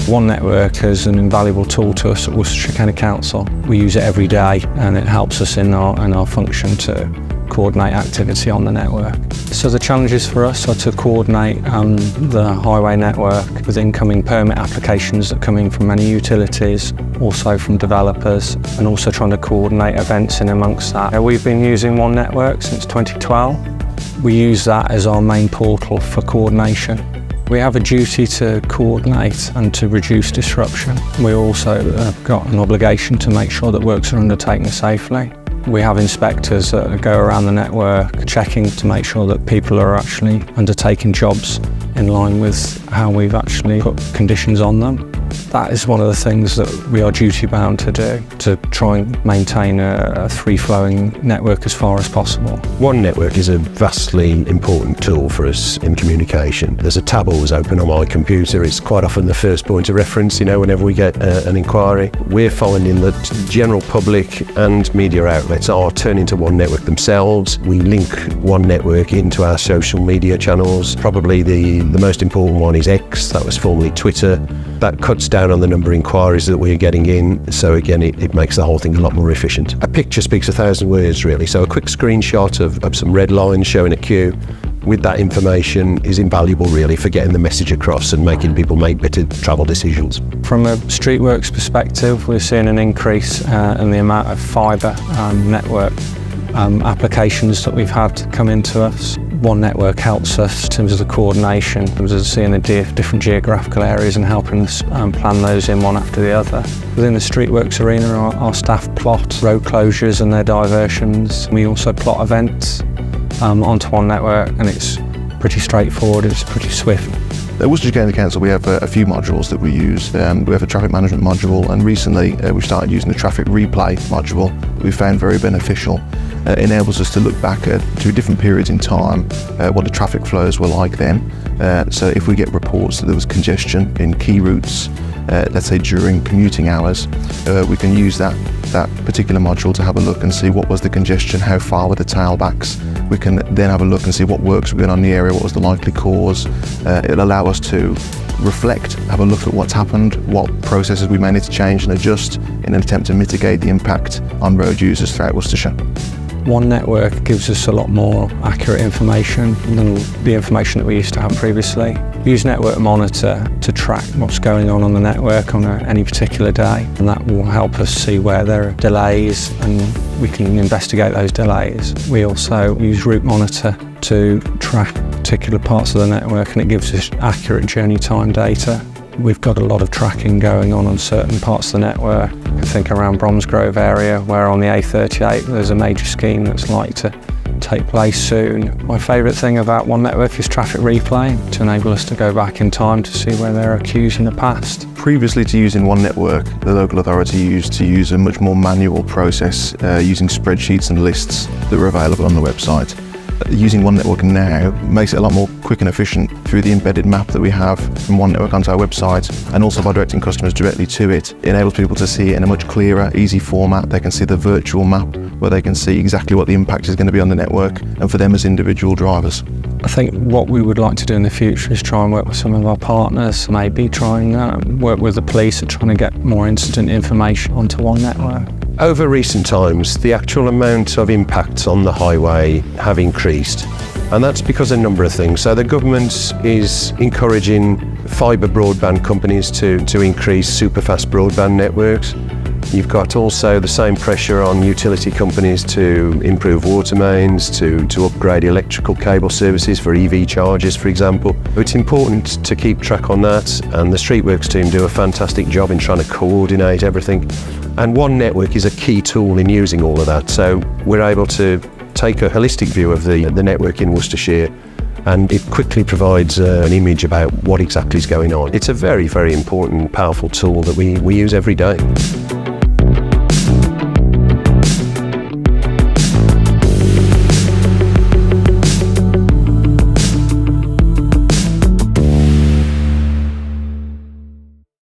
One Network is an invaluable tool to us at Worcestershire County Council. We use it every day and it helps us in our function to coordinate activity on the network. So the challenges for us are to coordinate the highway network with incoming permit applications that come in from many utilities, also from developers, and also trying to coordinate events in amongst that. We've been using One Network since 2012. We use that as our main portal for coordination. We have a duty to coordinate and to reduce disruption. We also have got an obligation to make sure that works are undertaken safely. We have inspectors that go around the network checking to make sure that people are actually undertaking jobs in line with how we've actually put conditions on them. That is one of the things that we are duty bound to do, to try and maintain a free-flowing network as far as possible. One Network is a vastly important tool for us in communication. There's a tab always open on my computer. It's quite often the first point of reference, whenever we get an inquiry. We're finding that general public and media outlets are turning to One Network themselves. We link One Network into our social media channels. Probably the most important one is X, that was formerly Twitter. That cuts down on the number of inquiries that we're getting in, so again it makes the whole thing a lot more efficient. A picture speaks 1,000 words really, so a quick screenshot of some red lines showing a queue with that information is invaluable really for getting the message across and making people make better travel decisions. From a Streetworks perspective, we're seeing an increase in the amount of fibre network applications that we've had come into us. One Network helps us in terms of the coordination, in terms of seeing the different geographical areas and helping us plan those in one after the other. Within the Streetworks arena, our staff plot road closures and their diversions. We also plot events onto One Network, and it's pretty straightforward, it's pretty swift. At Worcestershire County Council we have a few modules that we use. We have a traffic management module, and recently we've started using the traffic replay module that we found very beneficial. It enables us to look back to different periods in time, what the traffic flows were like then. So if we get reports that there was congestion in key routes, let's say during commuting hours, we can use that particular module to have a look and see what was the congestion, how far were the tailbacks. We can then have a look and see what works were going on in the area, what was the likely cause. It'll allow us to reflect, have a look at what's happened, what processes we may need to change and adjust in an attempt to mitigate the impact on road users throughout Worcestershire. One Network gives us a lot more accurate information than the information that we used to have previously. We use Network Monitor to track what's going on the network on any particular day, and that will help us see where there are delays and we can investigate those delays. We also use Route Monitor to track particular parts of the network, and it gives us accurate journey time data. We've got a lot of tracking going on certain parts of the network. I think around Bromsgrove area, where on the A38 there's a major scheme that's likely to take place soon. My favourite thing about One Network is traffic replay, to enable us to go back in time to see where there are queues in the past. Previously to using One Network, the local authority used to use a much more manual process using spreadsheets and lists that were available on the website. Using One Network now makes it a lot more quick and efficient through the embedded map that we have from One Network onto our website, and also by directing customers directly to it. It enables people to see it in a much clearer, easy format. They can see the virtual map where they can see exactly what the impact is going to be on the network, and for them as individual drivers. I think what we would like to do in the future is try and work with some of our partners, maybe try and work with the police at trying to get more instant information onto One Network. Over recent times, the actual amount of impacts on the highway have increased, and that's because of a number of things. So the government is encouraging fibre broadband companies to increase superfast broadband networks. You've got also the same pressure on utility companies to improve water mains, to upgrade electrical cable services for EV chargers, for example. It's important to keep track on that, and the Streetworks team do a fantastic job in trying to coordinate everything. And One Network is a key tool in using all of that, so we're able to take a holistic view of the network in Worcestershire, and it quickly provides an image about what exactly is going on. It's a very, very important, powerful tool that we use every day.